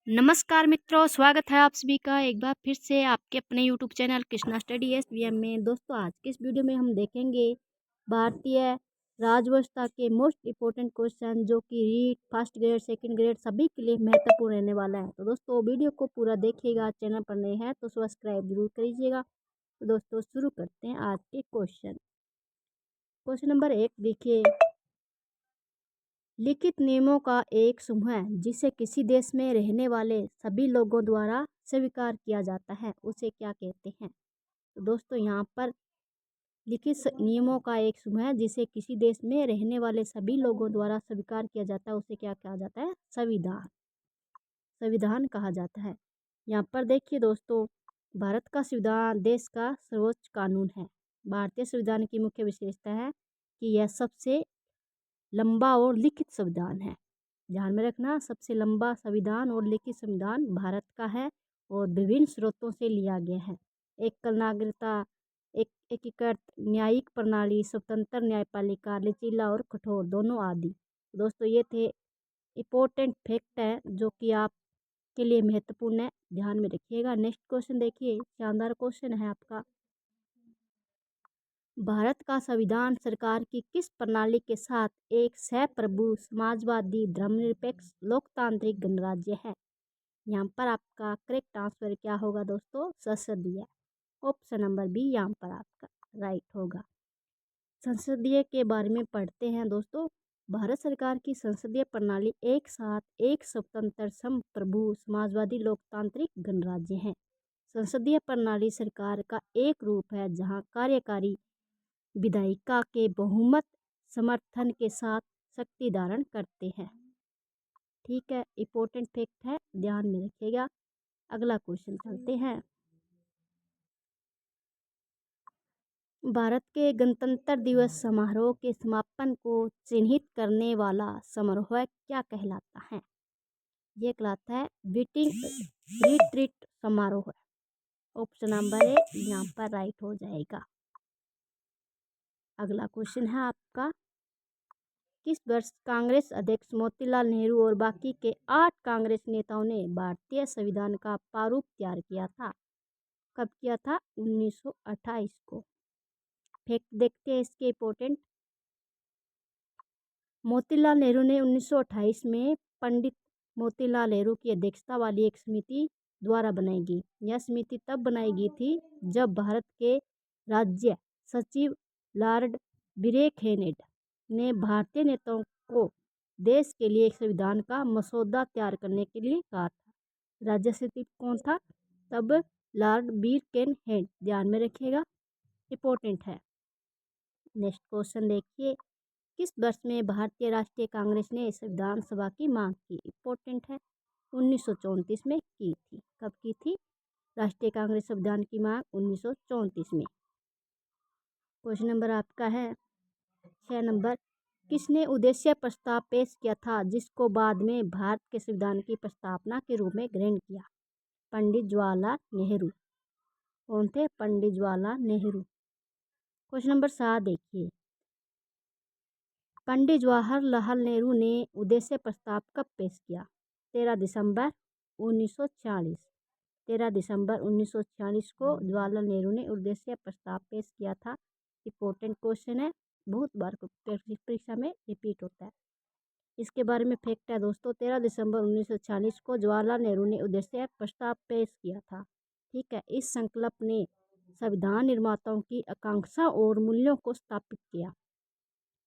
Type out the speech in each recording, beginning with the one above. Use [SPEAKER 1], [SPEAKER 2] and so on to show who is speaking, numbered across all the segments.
[SPEAKER 1] नमस्कार मित्रों, स्वागत है आप सभी का एक बार फिर से आपके अपने YouTube channel Krishna study SVM में। दोस्तों, आज के इस वीडियो में हम देखेंगे भारतीय राज्यव्यवस्था के मोस्ट इम्पोर्टेंट क्वेश्चन जो कि REET first grade second grade सभी के लिए महत्वपूर्ण रहने वाला है। तो दोस्तों, वीडियो को पूरा देखिएगा। चैनल पर नए हैं तो सब्सक्राइब जरूर करिएगा। तो दोस्तों, शुरू करते हैं आज के क्वेश्चन। क्वेश्चन नंबर 1 देखिए, लिखित नियमों का एक समूह है जिसे किसी देश में रहने वाले सभी लोगों द्वारा स्वीकार किया जाता है, उसे क्या कहते हैं। तो दोस्तों, यहाँ पर लिखित नियमों का एक समूह है जिसे किसी देश में रहने वाले सभी लोगों द्वारा स्वीकार किया जाता है, उसे क्या कहा जाता है। संविधान। संविधान कहा जाता है। यहाँ पर देखिए दोस्तों, भारत का संविधान देश का सर्वोच्च कानून है। भारतीय संविधान की मुख्य विशेषता है कि यह सबसे लंबा और लिखित संविधान है। ध्यान में रखना, सबसे लंबा संविधान और लिखित संविधान भारत का है और विभिन्न स्रोतों से लिया गया है। एकल नागरिकता, एक एकीकृत न्यायिक प्रणाली, स्वतंत्र न्यायपालिका, लचीला और कठोर दोनों आदि। दोस्तों, ये थे इम्पोर्टेंट फैक्ट है जो कि आपके लिए महत्वपूर्ण है, ध्यान में रखिएगा। नेक्स्ट क्वेश्चन देखिए, शानदार क्वेश्चन है आपका। भारत का संविधान सरकार की किस प्रणाली के साथ एक सहप्रभु समाजवादी धर्मनिरपेक्ष लोकतांत्रिक गणराज्य है। यहाँ पर आपका करेक्ट आंसर क्या होगा दोस्तों, संसदीय। ऑप्शन नंबर बी यहाँ पर आपका राइट होगा। संसदीय के बारे में पढ़ते हैं दोस्तों। भारत सरकार की संसदीय प्रणाली एक साथ एक स्वतंत्र संप्रभु समाजवादी लोकतांत्रिक गणराज्य है। संसदीय प्रणाली सरकार का एक रूप है जहाँ कार्यकारी विधायिका के बहुमत समर्थन के साथ शक्ति धारण करते हैं। ठीक है, इम्पोर्टेंट फैक्ट है, ध्यान में रखिएगा। अगला क्वेश्चन चलते हैं। भारत के गणतंत्र दिवस समारोह के समापन को चिन्हित करने वाला समारोह क्या कहलाता है। ये कहलाता है रिट्रीट समारोह। ऑप्शन नंबर ए यहाँ पर राइट हो जाएगा। अगला क्वेश्चन है आपका, किस वर्ष कांग्रेस अध्यक्ष मोतीलाल नेहरू और बाकी के 8 कांग्रेस नेताओं ने भारतीय संविधान का प्रारूप तैयार किया था। कब किया था, 1928 को। फैक्ट देखते हैं इसके इम्पोर्टेंट। मोतीलाल नेहरू ने 1928 में पंडित मोतीलाल नेहरू की अध्यक्षता वाली एक समिति द्वारा बनाई गई। यह समिति तब बनाई गई थी जब भारत के राज्य सचिव लॉर्ड ब्रेकहेड ने भारतीय नेताओं को देश के लिए एक संविधान का मसौदा तैयार करने के लिए कहा था। राज्य सचिव कौन था तब, लॉर्ड ब्रेकहेड, ध्यान में रखिएगा, इम्पोर्टेंट है। नेक्स्ट क्वेश्चन देखिए, किस वर्ष में भारतीय राष्ट्रीय कांग्रेस ने संविधान सभा की मांग की। इम्पोर्टेंट है, 1934 में की थी। कब की थी राष्ट्रीय कांग्रेस संविधान की मांग, 1934 में। क्वेश्चन नंबर आपका है 6 नंबर, किसने उद्देश्य प्रस्ताव पेश किया था जिसको बाद में भारत के संविधान की प्रस्तावना के रूप में ग्रहण किया। पंडित जवाहरलाल नेहरू। कौन थे, पंडित जवाहरलाल नेहरू। क्वेश्चन नंबर 7 देखिए, पंडित जवाहरलाल नेहरू ने उद्देश्य प्रस्ताव कब पेश किया। 13 दिसंबर 1946। 13 दिसंबर 1946 को जवाहरलाल नेहरू ने उद्देश्य प्रस्ताव पेश किया था। इम्पोर्टेंट क्वेश्चन है, बहुत बार परीक्षा में रिपीट होता है। इसके बारे में फैक्ट है दोस्तों, 13 दिसंबर 1946 को जवाहरलाल नेहरू ने उद्देश्य प्रस्ताव पेश किया था। ठीक है, इस संकल्प ने संविधान निर्माताओं की आकांक्षा और मूल्यों को स्थापित किया।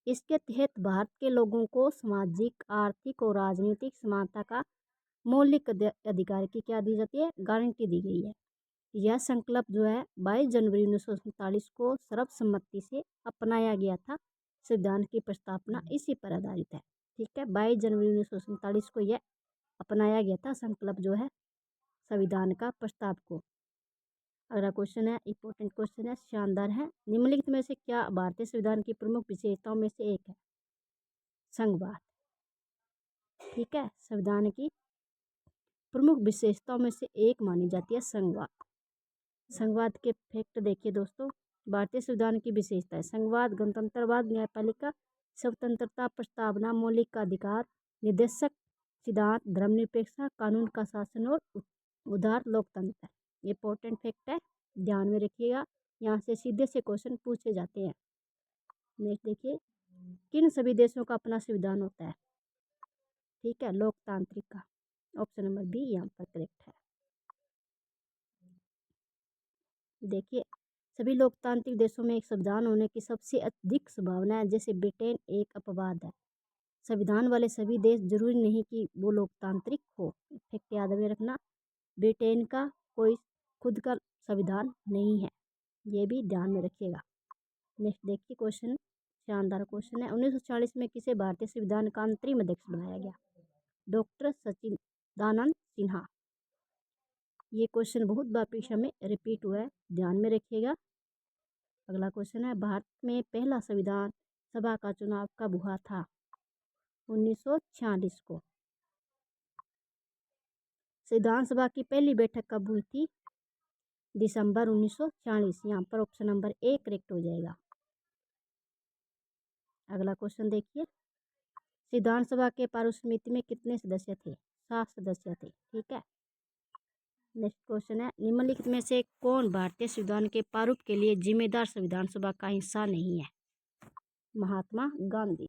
[SPEAKER 1] इसके तहत भारत के लोगों को सामाजिक, आर्थिक और राजनीतिक समानता का मौलिक अधिकार की क्या दी जाती है, गारंटी दी गई है। यह संकल्प जो है 22 जनवरी 1947 को सर्वसम्मति से अपनाया गया था। संविधान की प्रस्तावना इसी पर आधारित है। ठीक है, 22 जनवरी 1947 को यह अपनाया गया था संकल्प जो है संविधान का प्रस्ताव को। अगला क्वेश्चन है, इंपॉर्टेंट क्वेश्चन है, शानदार है। निम्नलिखित में से क्या भारतीय संविधान की प्रमुख विशेषताओं में से एक है। संघवाद। ठीक है, संविधान की प्रमुख विशेषताओं में से एक मानी जाती है संघवाद। संघवाद के फैक्ट देखिए दोस्तों, भारतीय संविधान की विशेषता है संघवाद, गणतंत्रवाद, न्यायपालिका, स्वतंत्रता, प्रस्तावना, मौलिक अधिकार, निर्देशक सिद्धांत धर्मनिरपेक्षता, कानून का शासन और उदार लोकतंत्र। ये इंपॉर्टेंट फैक्ट है, ध्यान में रखिएगा, यहाँ से सीधे से क्वेश्चन पूछे जाते हैं। नेक्स्ट देखिए, किन सभी देशों का अपना संविधान होता है? ठीक है, लोकतांत्रिक का। ऑप्शन नंबर बी यहाँ पर करेक्ट है। देखिए, सभी लोकतांत्रिक देशों में एक संविधान होने की सबसे अधिक संभावना है, जैसे ब्रिटेन एक अपवाद है। संविधान वाले सभी देश जरूरी नहीं कि वो लोकतांत्रिक हो। फैक्ट याद में रखना, ब्रिटेन का कोई खुद का संविधान नहीं है, ये भी ध्यान में रखिएगा। नेक्स्ट देखिए क्वेश्चन, शानदार क्वेश्चन है। 1940 में किसे भारतीय संविधान का अंतरिम अध्यक्ष बनाया गया? डॉक्टर सच्चिदानंद सिन्हा। ये क्वेश्चन बहुत बार परीक्षा में रिपीट हुआ है, ध्यान में रखिएगा। अगला क्वेश्चन है, भारत में पहला संविधान सभा का चुनाव कब हुआ था? 1946 को। संविधान सभा की पहली बैठक कब हुई थी? दिसंबर 1940। यहाँ पर ऑप्शन नंबर ए करेक्ट हो जाएगा। अगला क्वेश्चन देखिए, संविधान सभा के पारुव समिति में कितने सदस्य थे? 7 सदस्य थे। ठीक है। नेक्स्ट क्वेश्चन है, निम्नलिखित में से कौन भारतीय संविधान के प्रारूप के लिए जिम्मेदार संविधान सभा का हिस्सा नहीं है? महात्मा गांधी।